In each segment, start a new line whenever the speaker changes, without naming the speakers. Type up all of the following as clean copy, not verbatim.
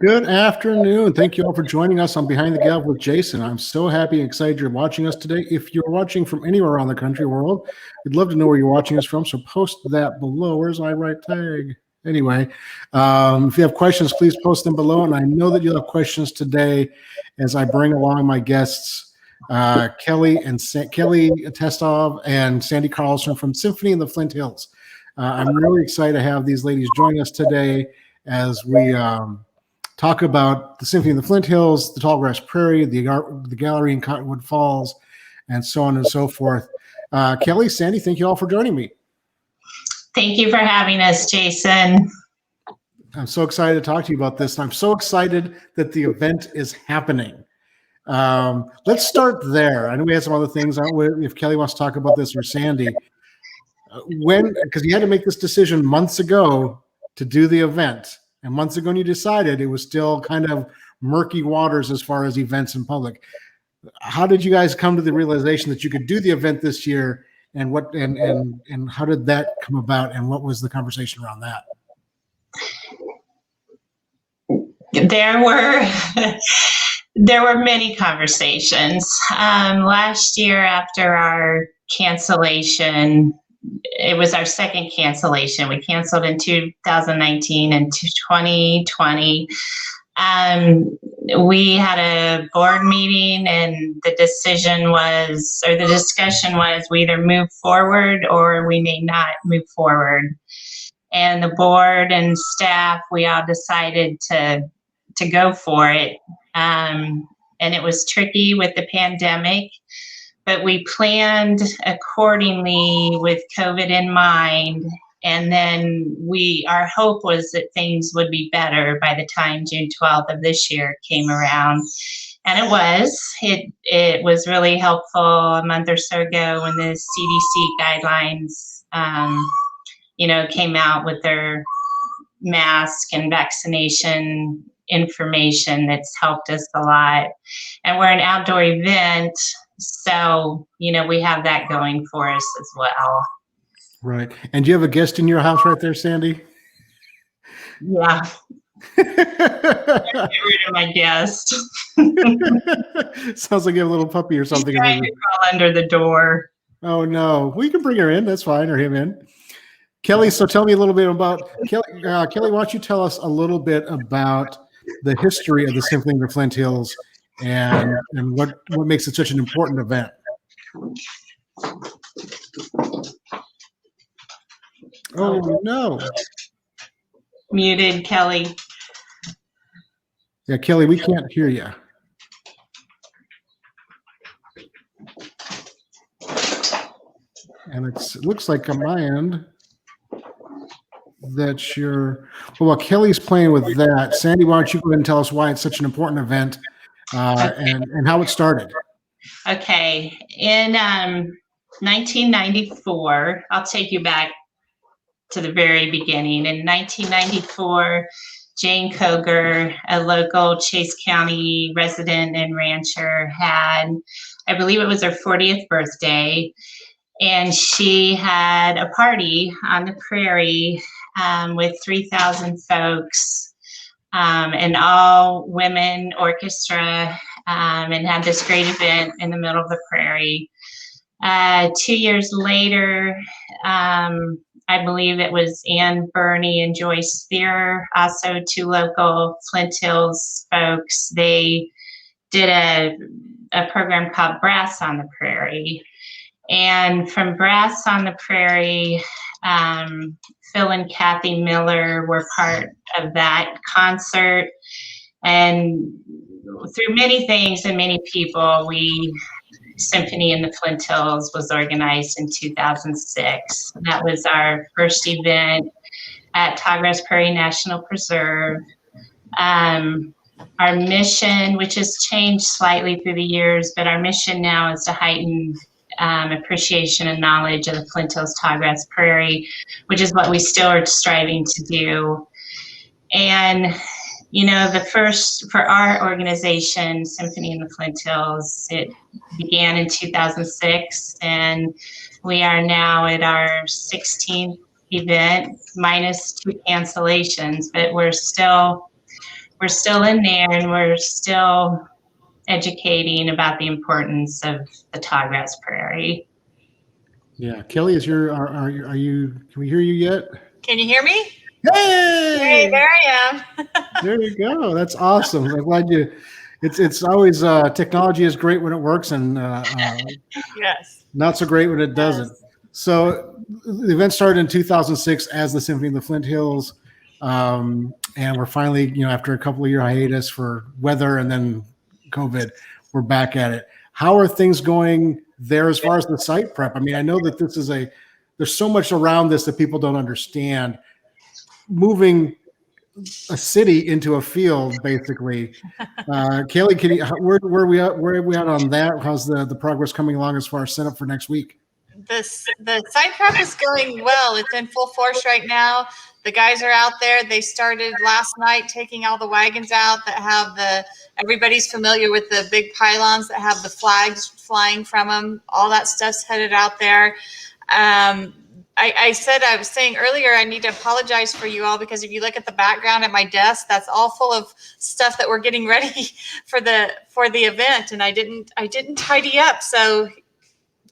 Good afternoon. Thank you all for joining us on Behind the Gavel with Jason. I'm so happy and excited you're watching us today. If you're watching from anywhere around the country or world, we'd love to know where you're watching us from, so post that below. Where's my right tag? Anyway, if you have questions, please post them below, and I know that you'll have questions today as I bring along my guests, Kelly Testov and Sandy Carlson from Symphony in the Flint Hills. I'm really excited to have these ladies join us today as we talk about the Symphony in the Flint Hills, the Tallgrass Prairie, the gallery in Cottonwood Falls, and so on and so forth. Kelly, Sandy, thank you all for joining me.
Thank you for having us, Jason.
I'm so excited to talk to you about this. And I'm so excited that the event is happening. Let's start there. I know we had some other things. I don't know if Kelly wants to talk about this or Sandy. Because you had to make this decision months ago to do the event. And months ago when you decided, it was still kind of murky waters as far as events in public. How did you guys come to the realization that you could do the event this year, and how did that come about, and what was the conversation around that?
There were many conversations. Last year after our cancellation, it was our second cancellation. We canceled in 2019 and 2020. We had a board meeting, and the discussion was, we either move forward or we may not move forward. And the board and staff, we all decided to go for it. And it was tricky with the pandemic, but we planned accordingly with COVID in mind. And then our hope was that things would be better by the time June 12th of this year came around. And it was. It was really helpful a month or so ago when the CDC guidelines, came out with their mask and vaccination information. That's helped us a lot. And we're an outdoor event, so, we have that going for us as well.
Right. And do you have a guest in your house right there, Sandy?
Yeah. Get rid of my guest.
Sounds like you have a little puppy or something.
She's trying to crawl under the door.
Oh, no. We can bring her in. That's fine. Or him in. Kelly, so tell me a little bit about Kelly. Kelly, why don't you tell us a little bit about the history of the Symphony in the Flint Hills and what makes it such an important event? Oh, no.
Muted, Kelly.
Yeah, Kelly, we can't hear you. And it looks like on my end that while Kelly's playing with that, Sandy, why don't you go ahead and tell us why it's such an important event and how it started?
Okay. In 1994, I'll take you back to the very beginning. In 1994, Jane Koger, a local Chase County resident and rancher, had, I believe it was her 40th birthday, and she had a party on the prairie with 3,000 folks, an all-women orchestra, and had this great event in the middle of the prairie. 2 years later, I believe it was Ann Burney and Joyce Spear, also two local Flint Hills folks. They did a program called Brass on the Prairie. And from Brass on the Prairie, Phil and Kathy Miller were part of that concert. And through many things and many people, Symphony in the Flint Hills was organized in 2006. That was our first event at Tallgrass Prairie National Preserve. Our mission, which has changed slightly through the years, but our mission now is to heighten appreciation and knowledge of the Flint Hills Tallgrass Prairie, which is what we still are striving to do. And, you know, the first, for our organization, Symphony in the Flint Hills, it began in 2006, and we are now at our 16th event, minus 2 cancellations, but we're still in there, and we're still educating about the importance of the Tallgrass Prairie.
Yeah, Kelly, are you? Can we hear you yet?
Can you hear me?
Hey,
Hey, there I am.
there you go. That's awesome. I'm glad you. It's always technology is great when it works, and
Yes.
not so great when it doesn't.
Yes.
So the event started in 2006 as the Symphony of the Flint Hills, and we're finally, you know, after a couple of year hiatus for weather and then COVID, we're back at it. How are things going there as far as the site prep? I mean, I know that this is there's so much around this that people don't understand. Moving a city into a field, basically. Kelly, where are we at on that? How's the progress coming along as far as setup for next week?
The site prep is going well. It's in full force right now. The guys are out there. They started last night taking all the wagons out that have everybody's familiar with the big pylons that have the flags flying from them. All that stuff's headed out there. I was saying earlier, I need to apologize for you all, because if you look at the background at my desk, that's all full of stuff that we're getting ready for the event, and I didn't tidy up. So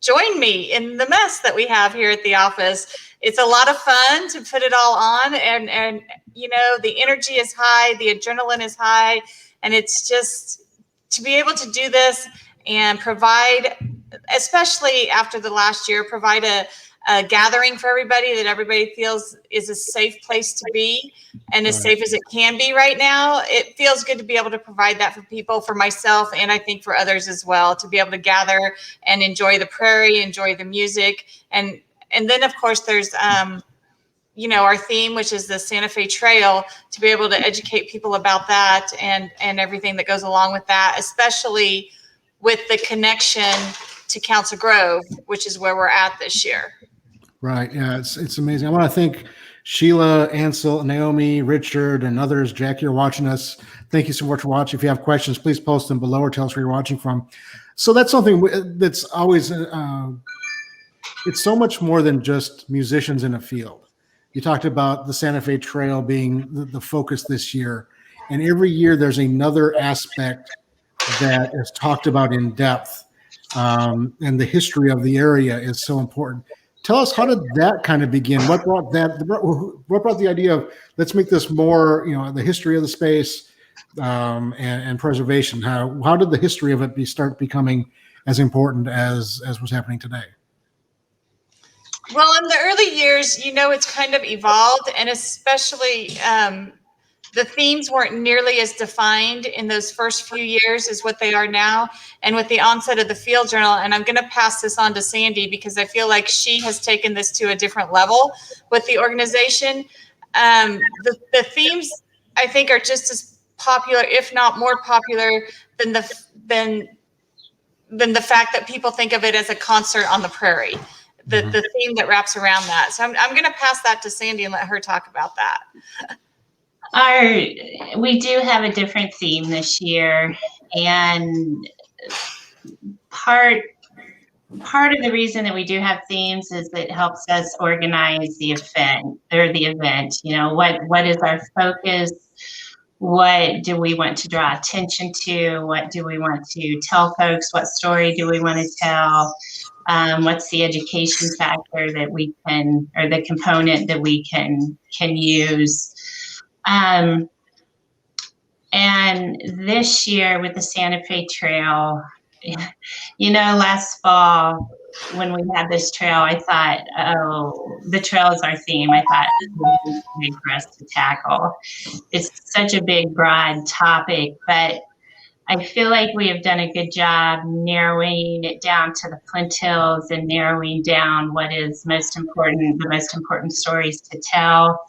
join me in the mess that we have here at the office. It's a lot of fun to put it all on, and you know, the energy is high, the adrenaline is high, and it's just to be able to do this and provide, especially after the last year, provide a gathering for everybody that everybody feels is a safe place to be, and as safe as it can be right now. It feels good to be able to provide that for people, for myself, and I think for others as well, to be able to gather and enjoy the prairie, enjoy the music. And then of course there's, you know, our theme, which is the Santa Fe Trail, to be able to educate people about that and everything that goes along with that, especially with the connection to Council Grove, which is where we're at this year.
Right. Yeah, it's amazing. I want to thank Sheila, Ansel, Naomi, Richard, and others. Jackie, you're watching us. Thank you so much for watching. If you have questions, please post them below or tell us where you're watching from. So that's something that's always, it's so much more than just musicians in a field. You talked about the Santa Fe Trail being the focus this year. And every year there's another aspect that is talked about in depth. And the history of the area is so important. Tell us, how did that kind of begin? What brought the idea of, let's make this more, you know, the history of the space and preservation? How did the history of it start becoming as important as was happening today?
Well, in the early years, you know, it's kind of evolved, and especially the themes weren't nearly as defined in those first few years as what they are now. And with the onset of the Field Journal, and I'm going to pass this on to Sandy because I feel like she has taken this to a different level with the organization. The themes, I think, are just as popular, if not more popular, than the fact that people think of it as a concert on the prairie. The theme that wraps around that. So I'm going to pass that to Sandy and let her talk about that.
We do have a different theme this year, and part of the reason that we do have themes is it helps us organize the event. You know, what is our focus? What do we want to draw attention to? What do we want to tell folks? What story do we want to tell? What's the education factor that we can, or the component that we can use? And this year with the Santa Fe Trail, you know, last fall when we had this trail, I thought, oh, the trail is our theme. I thought this would be big for us to tackle. It's such a big, broad topic, but I feel like we have done a good job narrowing it down to the Flint Hills and narrowing down what is most important, the most important stories to tell.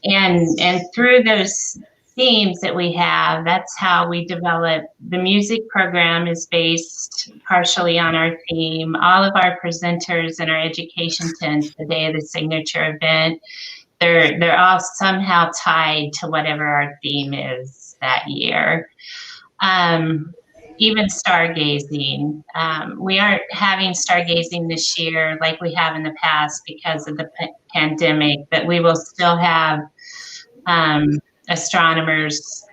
And through those themes that we have, that's how we develop. The music program is based partially on our theme. All of our presenters in our education tents, the day of the signature event, they're all somehow tied to whatever our theme is that year. Even stargazing. We aren't having stargazing this year like we have in the past because of the pandemic, but we will still have astronomers,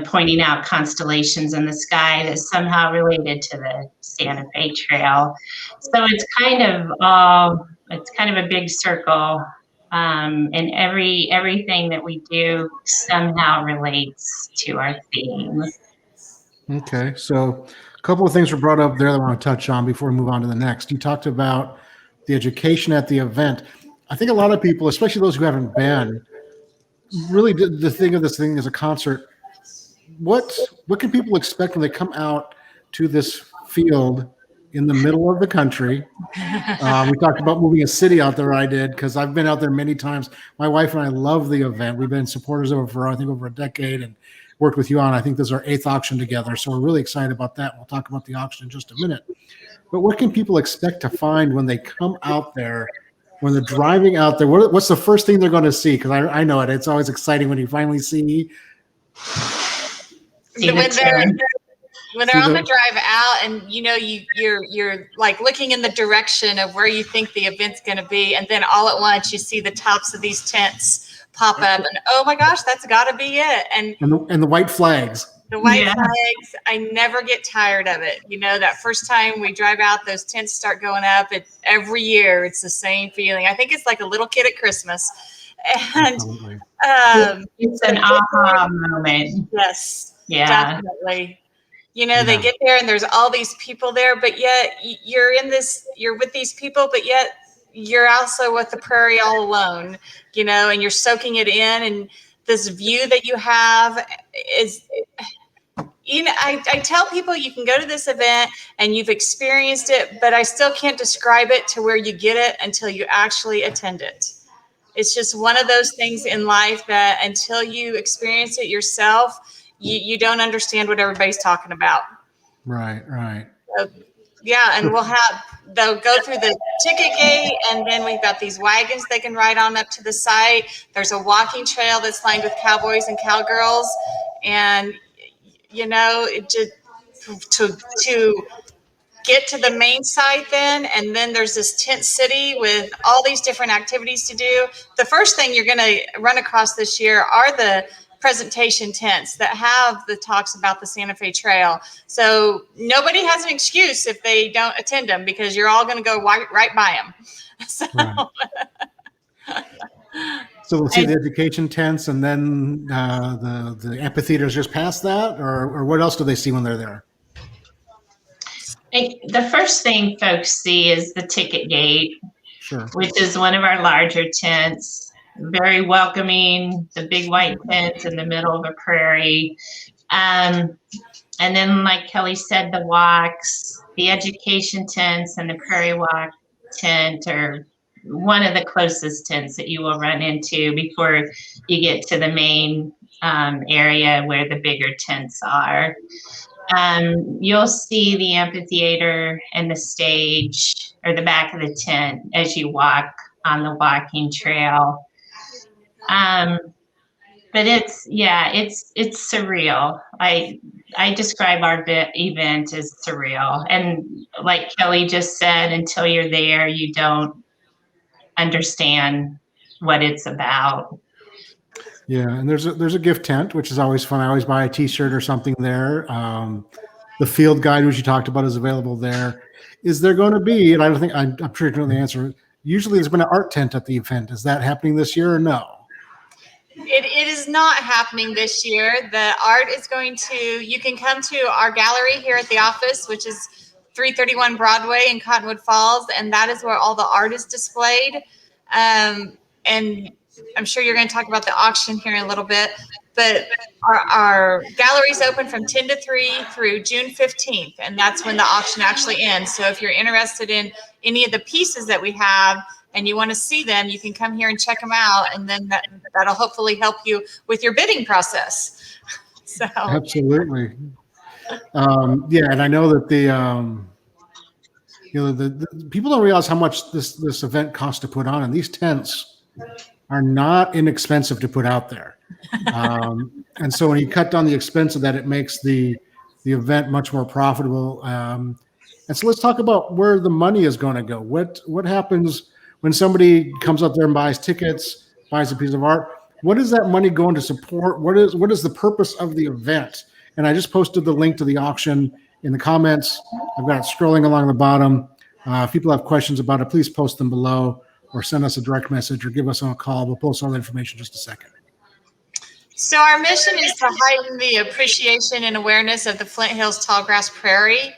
pointing out constellations in the sky that's somehow related to the Santa Fe Trail. So it's kind of a big circle, and everything that we do somehow relates to our theme.
Okay, so a couple of things were brought up there that I want to touch on before we move on to the next. You talked about the education at the event. I think a lot of people, especially those who haven't been, really did the thing of this thing as a concert. What can people expect when they come out to this field in the middle of the country? We talked about moving a city out there. I did, because I've been out there many times. My wife and I love the event. We've been supporters of it for, I think, over a decade, and worked with you on, I think this is our 8th auction together. So we're really excited about that. We'll talk about the auction in just a minute. But what can people expect to find when they come out there, when they're driving out there? What's the first thing they're going to see? Because I know it. It's always exciting when you finally see.
When they're on the drive out, and you're like looking in the direction of where you think the event's going to be, and then all at once you see the tops of these tents pop up, and oh my gosh, that's got to be it. And
the white flags.
The white flags, I never get tired of it. That first time we drive out, those tents start going up. Every year, it's the same feeling. I think it's like a little kid at Christmas. And
it's an aha moment.
Yes,
yeah,
definitely. They get there and there's all these people there, but yet you're with these people, but yet you're also with the prairie all alone, and you're soaking it in. And this view that you have is, I tell people you can go to this event and you've experienced it, but I still can't describe it to where you get it until you actually attend it. It's just one of those things in life that until you experience it yourself, you don't understand what everybody's talking about.
Right.
So, and they'll go through the ticket gate, and then we've got these wagons they can ride on up to the site. There's a walking trail that's lined with cowboys and cowgirls, and to get to the main site and then there's this tent city with all these different activities to do. The first thing you're going to run across this year are the presentation tents that have the talks about the Santa Fe Trail. So nobody has an excuse if they don't attend them, because you're all going to go right by them. So,
So we'll see the education tents, and then the amphitheaters just past that, or what else do they see when they're there?
The first thing folks see is the ticket gate, which is one of our larger tents. Very welcoming, the big white tent in the middle of a prairie. And then, like Kelly said, the walks, the education tents and the prairie walk tent are one of the closest tents that you will run into before you get to the main area where the bigger tents are. You'll see the amphitheater and the stage, or the back of the tent, as you walk on the walking trail. But it's surreal. I describe our event as surreal. And like Kelly just said, until you're there, you don't understand what it's about.
Yeah, and there's a gift tent, which is always fun. I always buy a T-shirt or something there. The field guide, which you talked about, is available there. Is there going to be, and I don't think, I'm sure you know the answer, usually there's been an art tent at the event. Is that happening this year or no?
It is not happening this year. The art is you can come to our gallery here at the office, which is 331 Broadway in Cottonwood Falls, and that is where all the art is displayed. And I'm sure you're going to talk about the auction here in a little bit, but our gallery is open from 10 to 3 through June 15th, and that's when the auction actually ends. So if you're interested in any of the pieces that we have, and you want to see them, you can come here and check them out, and then that'll hopefully help you with your bidding process. So
Absolutely. Yeah, and I know that the people don't realize how much this event costs to put on, and these tents are not inexpensive to put out there. And so when you cut down the expense of that, it makes the event much more profitable. And so let's talk about where the money is going to go. What happens when somebody comes up there and buys tickets, buys a piece of art? What is that money going to support? What is the purpose of the event? And I just posted the link to the auction in the comments. I've got it scrolling along the bottom. If people have questions about it, please post them below or send us a direct message or give us a call. We'll post all the information in just a second.
So our mission is to heighten the appreciation and awareness of the Flint Hills Tallgrass Prairie.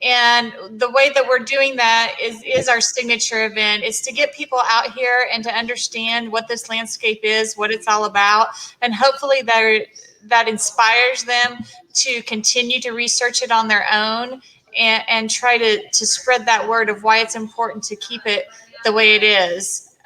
And the way that we're doing that is our signature event. It's to get people out here and to understand what this landscape is, what it's all about, and hopefully that inspires them to continue to research it on their own and try to spread that word of why it's important to keep it the way it is.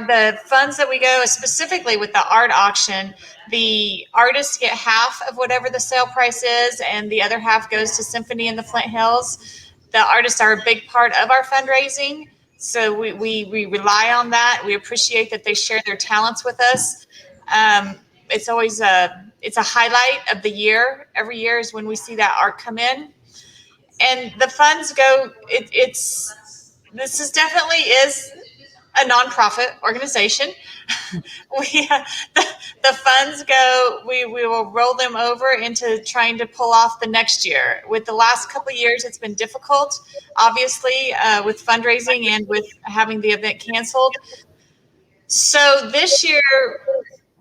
The funds that we go, specifically with the art auction, the artists get half of whatever the sale price is, and the other half goes to Symphony in the Flint Hills. The artists are a big part of our fundraising, so we rely on that. We appreciate that they share their talents with us. It's always it's a highlight of the year. Every year is when we see that art come in, and the funds go. This definitely is a nonprofit organization. The funds go, we will roll them over into trying to pull off the next year. With the last couple of years, it's been difficult, obviously, with fundraising and with having the event canceled. So this year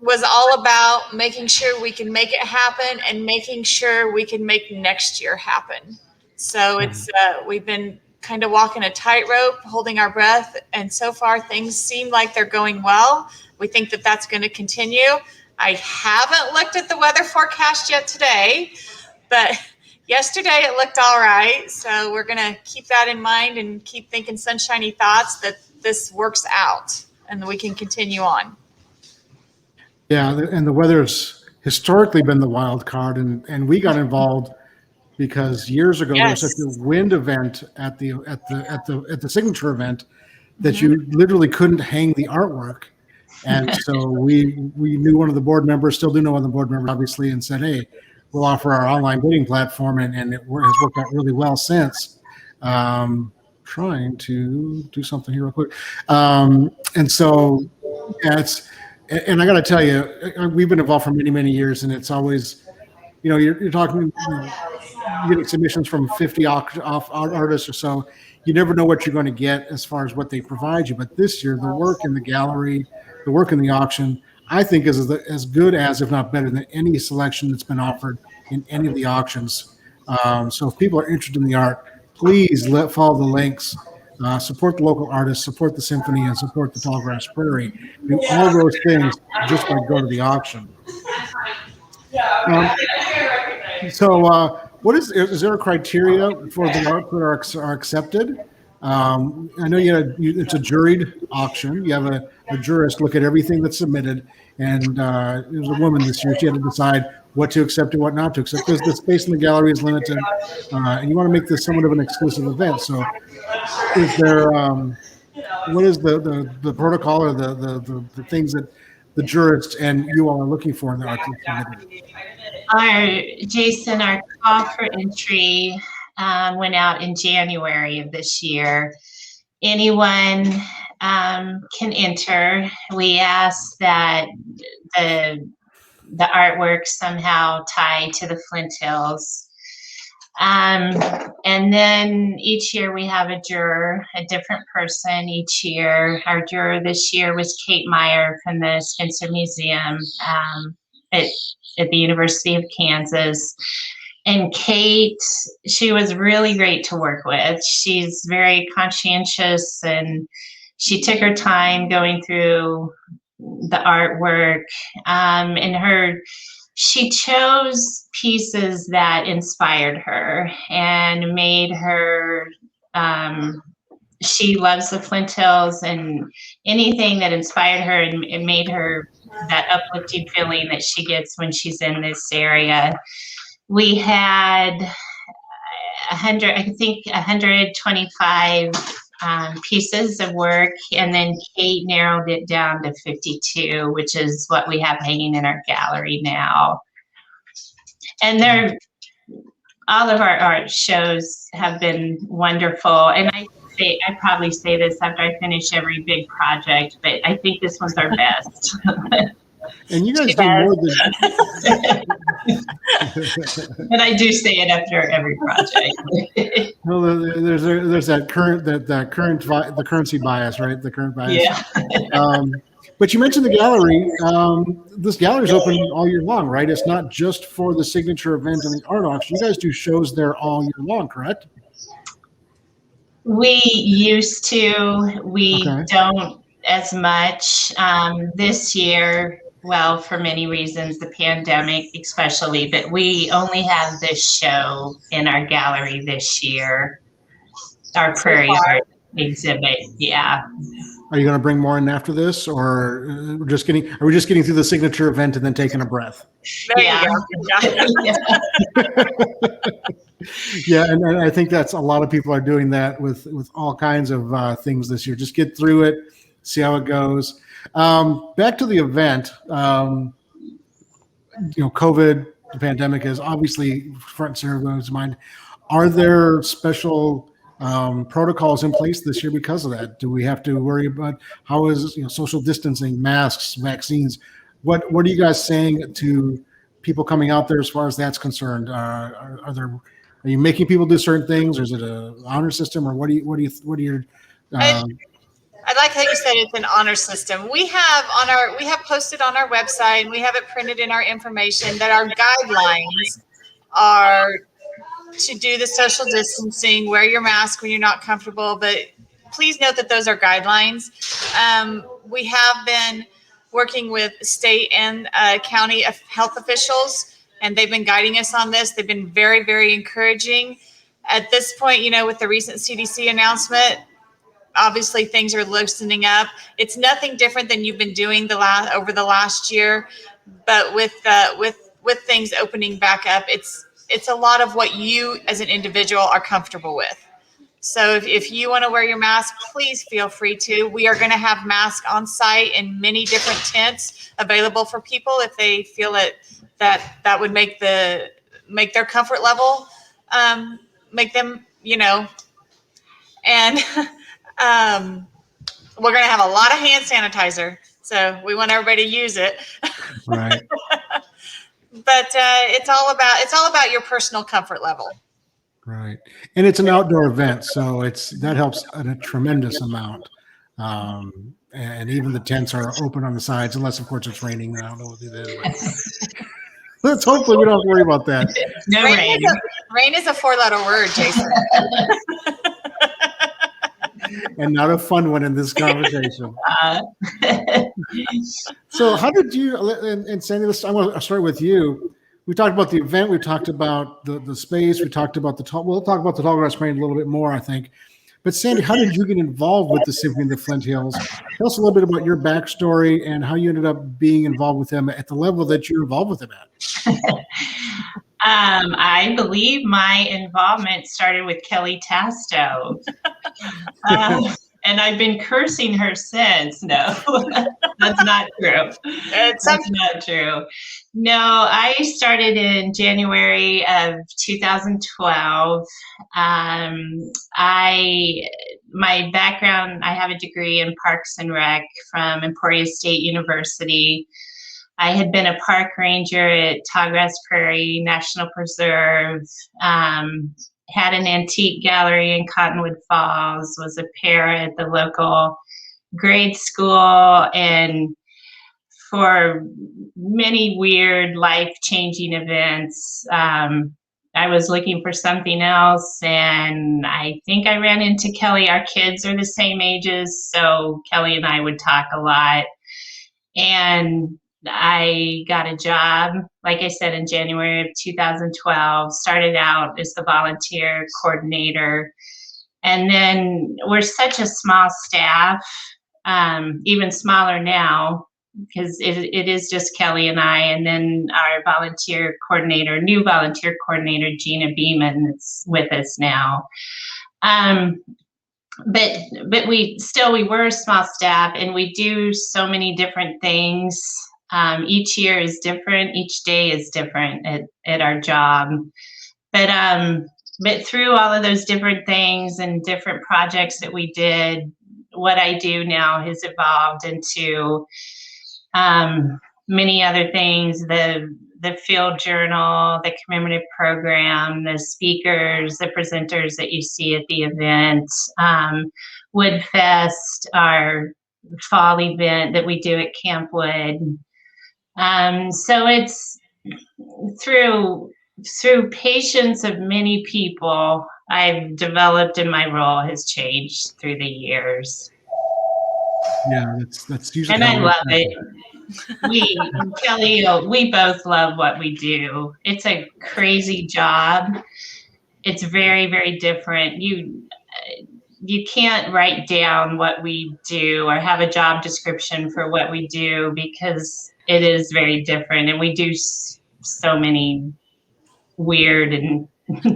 was all about making sure we can make it happen and making sure we can make next year happen. So it's we've been kind of walking a tightrope, holding our breath, and so far things seem like they're going well. We think that that's going to continue. I haven't looked at the weather forecast yet today, but yesterday it looked all right. So we're going to keep that in mind and keep thinking sunshiny thoughts that this works out and that we can continue on.
Yeah, and the weather's historically been the wild card, and we got involved because years ago there was such a wind event at the signature event that you literally couldn't hang the artwork, and so we knew one of the board members, still do know one of the board members, obviously, and said, hey, we'll offer our online bidding platform, and it has worked out really well since. Trying to do something here real quick, and so yeah, and I got to tell you, we've been involved for many years, and it's always, you're talking. You get submissions from 50 artists or so. You never know what you're going to get as far as what they provide you. But this year, the work in the gallery, the work in the auction, I think is as good as, if not better than, any selection that's been offered in any of the auctions. So if people are interested in the art, please follow the links, support the local artists, support the Symphony, and support the Tallgrass Prairie. Do all those things just by going to the auction. So is there a criteria for the art that are accepted? I know it's a juried auction. You have a jurist look at everything that's submitted, and there was a woman this year. She had to decide what to accept and what not to accept because the space in the gallery is limited, and you want to make this somewhat of an exclusive event. So, is there what is the protocol or the things that the jurists and you all are looking for in the art submitted?
Our call for entry went out in January of this year. Anyone can enter. We ask that the artwork somehow tied to the Flint Hills. And then each year we have a juror, a different person each year. Our juror this year was Kate Meyer from the Spencer Museum at the University of Kansas. And Kate, she was really great to work with. She's very conscientious, and she took her time going through the artwork. She chose pieces that inspired her and made her she loves the Flint Hills, and anything that inspired her and made her that uplifting feeling that she gets when she's in this area. We had 125 pieces of work, and then Kate narrowed it down to 52, which is what we have hanging in our gallery now. And all of our art shows have been wonderful. And I probably say this after I finish every big project, but I think this one's our best.
And you guys do more than.
But I do say it after every project.
Well, there's that the currency bias, right? The current bias.
Yeah.
But you mentioned the gallery. This gallery is open all year long, right? It's not just for the signature event and the art auction. You guys do shows there all year long, correct?
We used to. We don't as much this year. Well, for many reasons, the pandemic especially, but we only have this show in our gallery this year, our prairie art exhibit. Yeah.
Are you going to bring more in after this, or are we just getting through the signature event and then taking a breath?
Yeah.
Yeah, and I think that's a lot of people are doing that with all kinds of things this year. Just get through it, see how it goes. Back to the event. COVID, the pandemic is obviously front and center of everyone's mind. Are there special protocols in place this year because of that? Do we have to worry about how is social distancing, masks, vaccines? What are you guys saying to people coming out there as far as that's concerned? Are you making people do certain things, or is it an honor system, or what are your
I like how you said it's an honor system. We have posted on our website, and we have it printed in our information that our guidelines are to do the social distancing, wear your mask when you're not comfortable, but please note that those are guidelines. We have been working with state and county health officials, and they've been guiding us on this. They've been very, very encouraging. At this point, with the recent CDC announcement, obviously things are loosening up. It's nothing different than you've been doing over the last year, but with things opening back up, it's a lot of what you as an individual are comfortable with. So if you want to wear your mask, please feel free to. We are going to have masks on site in many different tents available for people if they feel that would make their comfort level, make them, and we're going to have a lot of hand sanitizer. So we want everybody to use it.
Right.
But it's all about your personal comfort level.
Right. And it's an outdoor event, so that helps a tremendous amount. And even the tents are open on the sides, unless of course it's raining. I don't know what they do. Let's hopefully we don't have to worry about that.
No rain.
Rain is a 4-letter word, Jason.
And not a fun one in this conversation. So how did you, and Sandy, I want to start with you. We talked about the event. We talked about the space. We talked about we'll talk about the Tallgrass Prairie a little bit more, I think. But Sandy, how did you get involved with the Symphony of the Flint Hills? Tell us a little bit about your backstory and how you ended up being involved with them at the level that you're involved with them at.
I believe my involvement started with Kelly Tasto. And I've been cursing her since. No, that's not true. That's not true. No, I started in January of 2012. My background, I have a degree in Parks and Rec from Emporia State University. I had been a park ranger at Tallgrass Prairie National Preserve, had an antique gallery in Cottonwood Falls, was a para at the local grade school, and for many weird life-changing events, I was looking for something else, and I think I ran into Kelly. Our kids are the same ages, so Kelly and I would talk a lot, and I got a job, like I said, in January of 2012, started out as the volunteer coordinator, And then we're such a small staff, even smaller now, because it is just Kelly and I, and then our new volunteer coordinator, Gina Beeman, that's with us now. But we were a small staff, and we do so many different things. Each year is different. Each day is different at our job. But through all of those different things and different projects that we did, what I do now has evolved into many other things, the field journal, the commemorative program, the speakers, the presenters that you see at the event, WoodFest, our fall event that we do at Camp Wood. So it's through patience of many people I've developed, and my role has changed through the years.
Yeah, that's usually.
And I love it. Kelly, we both love what we do. It's a crazy job. It's very, very different. You can't write down what we do or have a job description for what we do, because it is very different, and we do so many weird and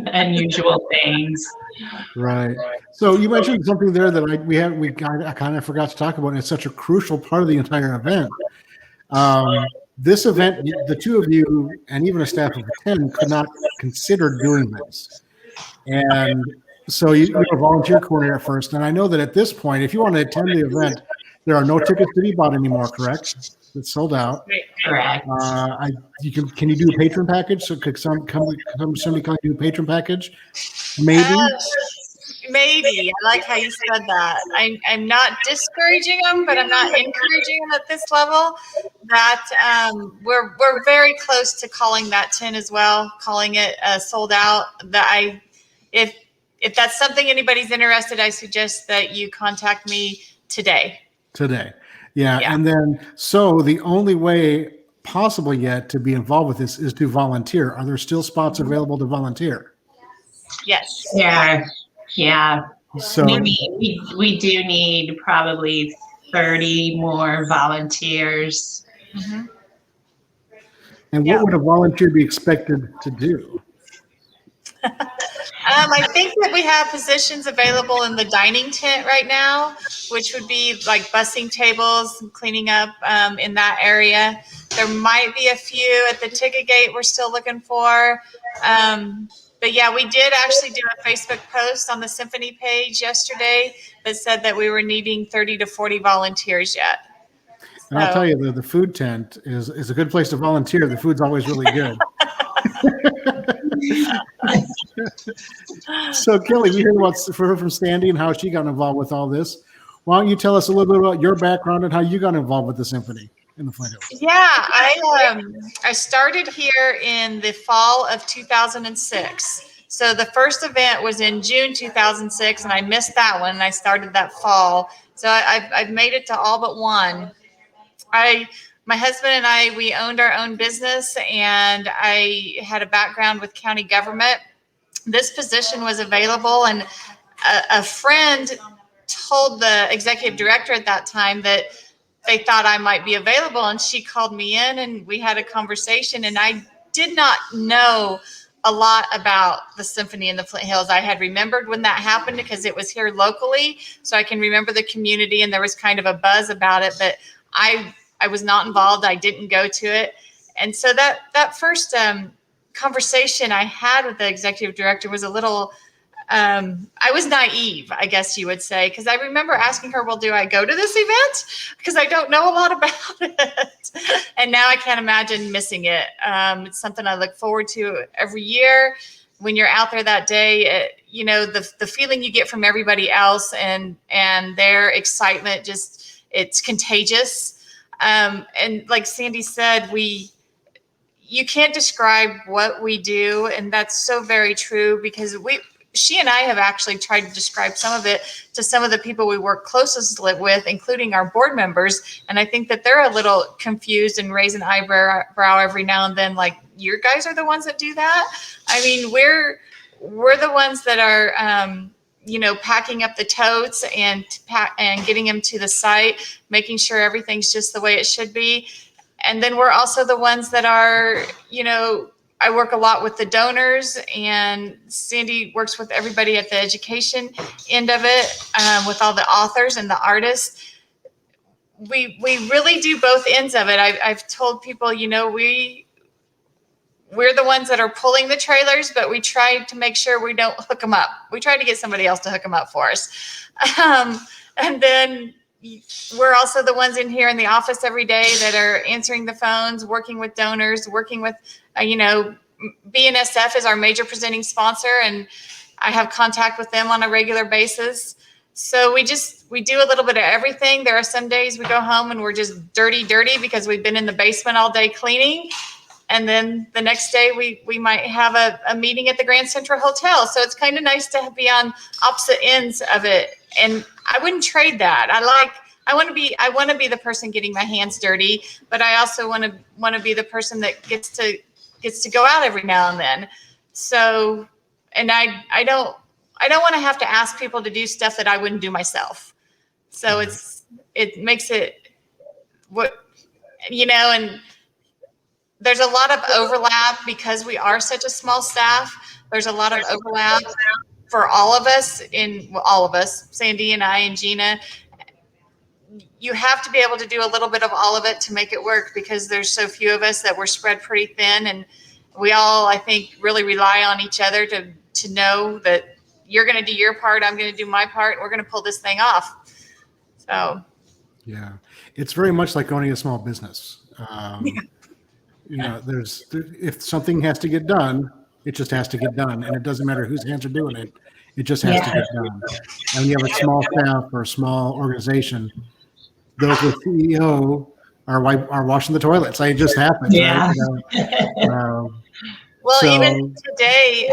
unusual things.
Right. So you mentioned something there that I kind of forgot to talk about, and it's such a crucial part of the entire event. This event, the two of you and even a staff of 10 could not consider doing this. And so you were a volunteer coordinator at first. And I know that at this point, if you want to attend the event, there are no tickets to be bought anymore, correct? It's sold out.
Correct.
Can you do a patron package? So could somebody come do a patron package? Maybe.
Maybe. I like how you said that. I'm not discouraging them, but I'm not encouraging them at this level. That we're very close to calling that 10 as well, calling it sold out. If that's something anybody's interested, I suggest that you contact me today.
Yeah. And then, so the only way possible yet to be involved with this is to volunteer. Are there still spots available to volunteer?
Yes.
Yeah.
So
we do need probably 30 more volunteers.
Mm-hmm.
And what would a volunteer be expected to do?
I think that we have positions available in the dining tent right now, which would be like bussing tables and cleaning up in that area. There might be a few at the ticket gate we're still looking for. But yeah, we did actually do a Facebook post on the Symphony page yesterday that said that we were needing 30 to 40 volunteers yet.
And I'll tell you, the food tent is a good place to volunteer. The food's always really good. So Kelly, we heard from Sandy and how she got involved with all this. Why don't you tell us a little bit about your background and how you got involved with the Symphony in the Flint Hills?
Yeah, I started here in the fall of 2006. So the first event was in June 2006, and I missed that one, and I started that fall. So I've made it to all but one. My husband and I, we owned our own business, and I had a background with county government. This position was available, and a friend told the executive director at that time that they thought I might be available, and she called me in, and we had a conversation, and I did not know a lot about the Symphony in the Flint Hills. I had remembered when that happened because it was here locally, so I can remember the community, and there was kind of a buzz about it, but I was not involved. I didn't go to it. And so that first conversation I had with the executive director was a little, I was naive, I guess you would say, because I remember asking her, well, do I go to this event? Because I don't know a lot about it. And now I can't imagine missing it. It's something I look forward to every year. When you're out there that day, the feeling you get from everybody else and their excitement, it's contagious. And like Sandy said, you can't describe what we do. And that's so very true, because she and I have actually tried to describe some of it to some of the people we work closest with, including our board members. And I think that they're a little confused and raise an eyebrow every now and then, like, your guys are the ones that do that. I mean, we're the ones that are, packing up the totes and getting them to the site, making sure everything's just the way it should be. And then we're also the ones that are, I work a lot with the donors, and Sandy works with everybody at the education end of it, with all the authors and the artists. We really do both ends of it. I've told people, we're the ones that are pulling the trailers, but we try to make sure we don't hook them up. We try to get somebody else to hook them up for us. And then we're also the ones in here in the office every day that are answering the phones, working with donors, working with, BNSF is our major presenting sponsor, and I have contact with them on a regular basis. So we do a little bit of everything. There are some days we go home and we're just dirty because we've been in the basement all day cleaning. And then the next day we might have a meeting at the Grand Central Hotel. So it's kind of nice to be on opposite ends of it. And I wouldn't trade that. I want to be the person getting my hands dirty, but I also want to be the person that gets to go out every now and then. So, and I don't want to have to ask people to do stuff that I wouldn't do myself. So it makes it and there's a lot of overlap because we are such a small staff. There's a lot of overlap for all of us, Sandy and I and Gina. You have to be able to do a little bit of all of it to make it work, because there's so few of us that we're spread pretty thin, and we all, I think, really rely on each other to know that you're going to do your part, I'm going to do my part, and we're going to pull this thing off. So,
yeah, it's very much like owning a small business. If something has to get done, it just has to get done, and it doesn't matter whose hands are doing it. It just has to get done. And when you have a small staff or a small organization, those with CEO are washing the toilets. Like, it just happens.
Yeah.
Right?
Well, even today,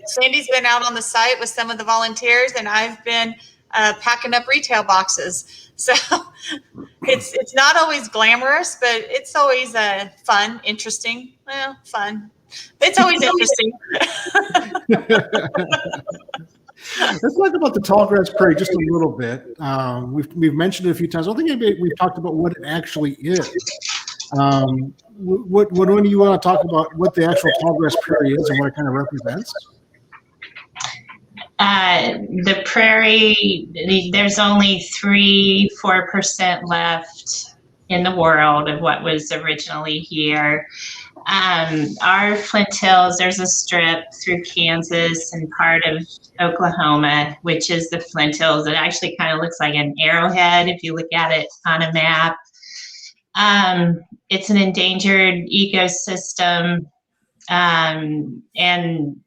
Sandy's been out on the site with some of the volunteers, and I've been packing up retail boxes. So it's not always glamorous, but it's always fun, interesting. Well, fun. It's always interesting.
Let's talk about the Tallgrass Prairie just a little bit. We've mentioned it a few times. I don't think we've talked about what it actually is. When do you want to talk about what the actual Tallgrass Prairie is and what it kind of represents?
The prairie, there's only 3-4% left in the world of what was originally here. Our Flint Hills, there's a strip through Kansas and part of Oklahoma, which is the Flint Hills. It actually kind of looks like an arrowhead if you look at it on a map. It's an endangered ecosystem, and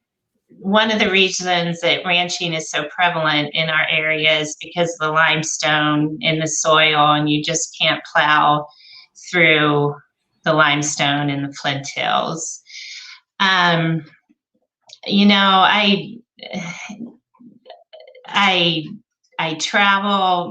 one of the reasons that ranching is so prevalent in our area is because of the limestone in the soil, and you just can't plow through the limestone in the Flint Hills. I travel,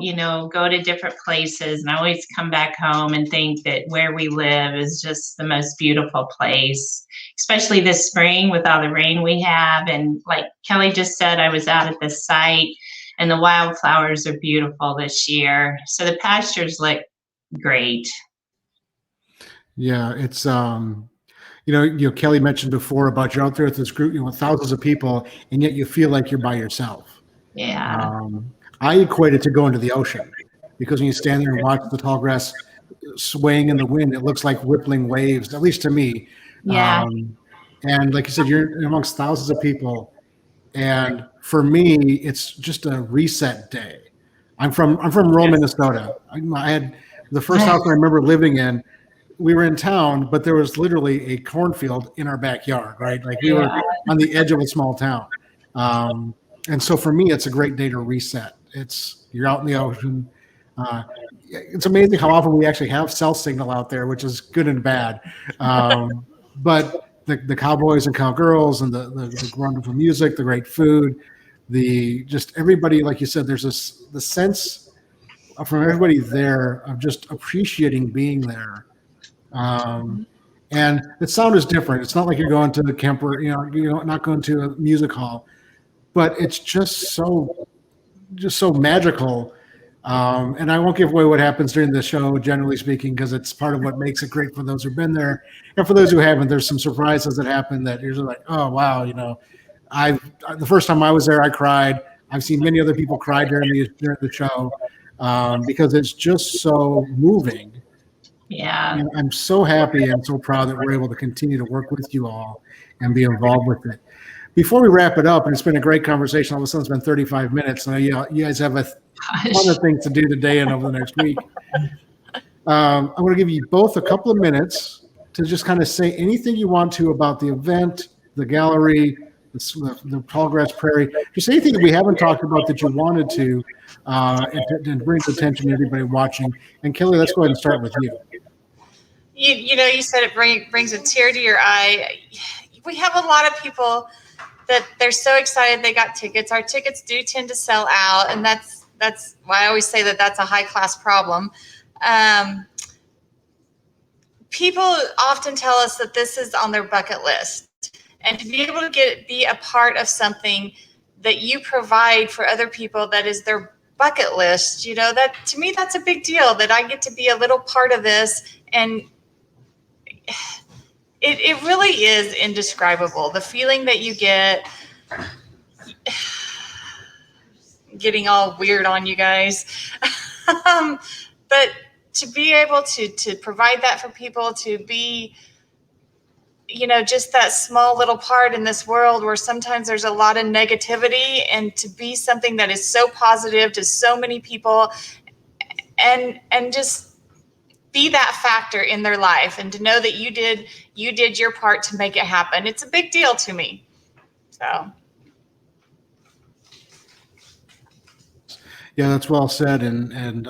go to different places, and I always come back home and think that where we live is just the most beautiful place, especially this spring with all the rain we have. And like Kelly just said, I was out at the site, and the wildflowers are beautiful this year. So the pastures look great.
Yeah, it's Kelly mentioned before about you're out there with this group, with thousands of people, and yet you feel like you're by yourself.
Yeah.
I equate it to going to the ocean, because when you stand there and watch the tall grass swaying in the wind, it looks like rippling waves, at least to me.
Yeah.
And like you said, you're amongst thousands of people, and for me, it's just a reset day. I'm from rural Minnesota. I had the first house I remember living in. We were in town, but there was literally a cornfield in our backyard, right? Like we were on the edge of a small town. And so for me, it's a great day to reset. You're out in the ocean. It's amazing how often we actually have cell signal out there, which is good and bad. But the cowboys and cowgirls and the wonderful music, the great food, just everybody, like you said, there's the sense from everybody there of just appreciating being there. And the sound is different. It's not like you're going to the Kemper, you're not going to a music hall, but it's just so magical. And I won't give away what happens during the show, generally speaking, because it's part of what makes it great for those who've been there. And for those who haven't, there's some surprises that happen that you're just like, oh, wow, the first time I was there, I cried. I've seen many other people cry during the show because it's just so moving.
Yeah.
And I'm so happy and so proud that we're able to continue to work with you all and be involved with it. Before we wrap it up, and it's been a great conversation. All of a sudden, it's been 35 minutes. And you guys have a ton of things to do today and over the next week. I'm going to give you both a couple of minutes to just kind of say anything you want to about the event, the gallery, the Tallgrass Prairie. Just anything that we haven't talked about that you wanted to, and bring attention to everybody watching. And Kelly, let's go ahead and start with you.
You said it brings a tear to your eye. We have a lot of people that they're so excited they got tickets. Our tickets do tend to sell out, and that's why I always say that that's a high-class problem. People often tell us that this is on their bucket list, and to be able to be a part of something that you provide for other people that is their bucket list, that to me, that's a big deal, that I get to be a little part of this. And it really is indescribable. The feeling that you get, getting all weird on you guys. But to be able to provide that for people, to be, just that small little part in this world where sometimes there's a lot of negativity, and to be something that is so positive to so many people, and just be that factor in their life, and to know that you did your part to make it happen. It's a big deal to me. So.
Yeah, that's well said. And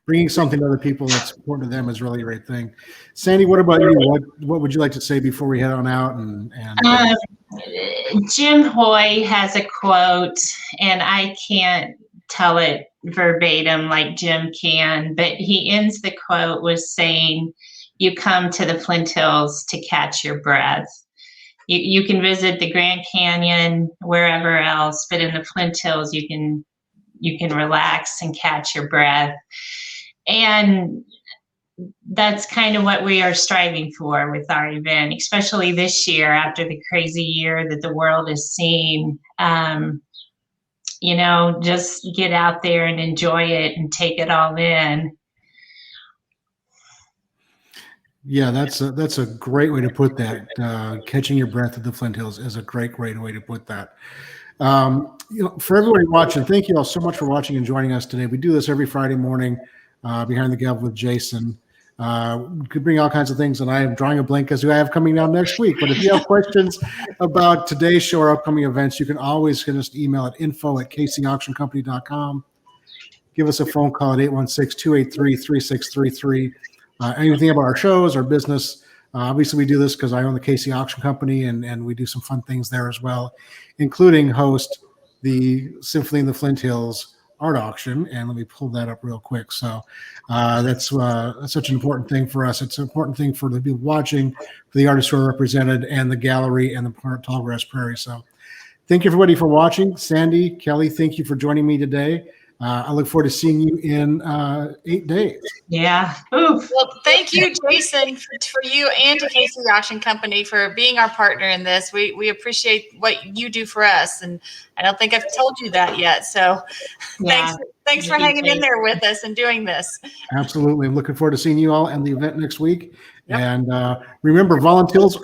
bringing something to other people that's important to them is really a great thing. Sandy, what about you? What would you like to say before we head on out?
Jim Hoy has a quote, and I can't tell it verbatim like Jim can, but he ends the quote with saying, "You come to the Flint Hills to catch your breath." You can visit the Grand Canyon, wherever else, but in the Flint Hills, you can relax and catch your breath. And that's kind of what we are striving for with our event, especially this year after the crazy year that the world has seen. Just get out there and enjoy it and take it all in.
Yeah, that's a great way to put that. Catching your breath at the Flint Hills is a great way to put that. For everybody watching, thank you all so much for watching and joining us today. We do this every Friday morning, behind the gavel with Jason. We could bring all kinds of things, and I am drawing a blank as to who I have coming down next week. But if you have questions about today's show or upcoming events, you can always send us an email at info@kcauctioncompany.com. Give us a phone call at 816-283-3633. Anything about our shows, our business. Obviously, we do this because I own the KC Auction Company, and we do some fun things there as well, including host the Symphony in the Flint Hills art auction. And let me pull that up real quick. So that's such an important thing for us. It's an important thing for the people watching, for the artists who are represented, and the gallery and the Tallgrass Prairie. So thank you, everybody, for watching. Sandy, Kelly, thank you for joining me today. I look forward to seeing you in 8 days.
Yeah. Oof.
Well, thank you, Jason, for you and to KC Auction Company for being our partner in this. We appreciate what you do for us, and I don't think I've told you that yet. So
Yeah.
thanks for hanging in there with us and doing this.
Absolutely. I'm looking forward to seeing you all and the event next week.
Yep.
And remember, volunteers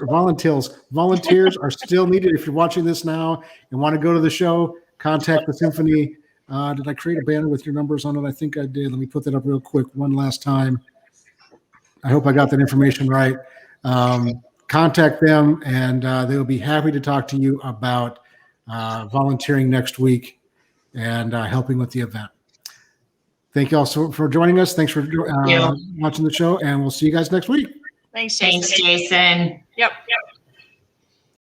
are still needed. If you're watching this now and want to go to the show, contact the Symphony. Did I create a banner with your numbers on it? I think I did. Let me put that up real quick one last time. I hope I got that information right. Contact them, and they will be happy to talk to you about volunteering next week and helping with the event. Thank you all for joining us. Thanks for watching the show, and we'll see you guys next week.
Thanks, Jason.
Thanks, Jason.
Yep.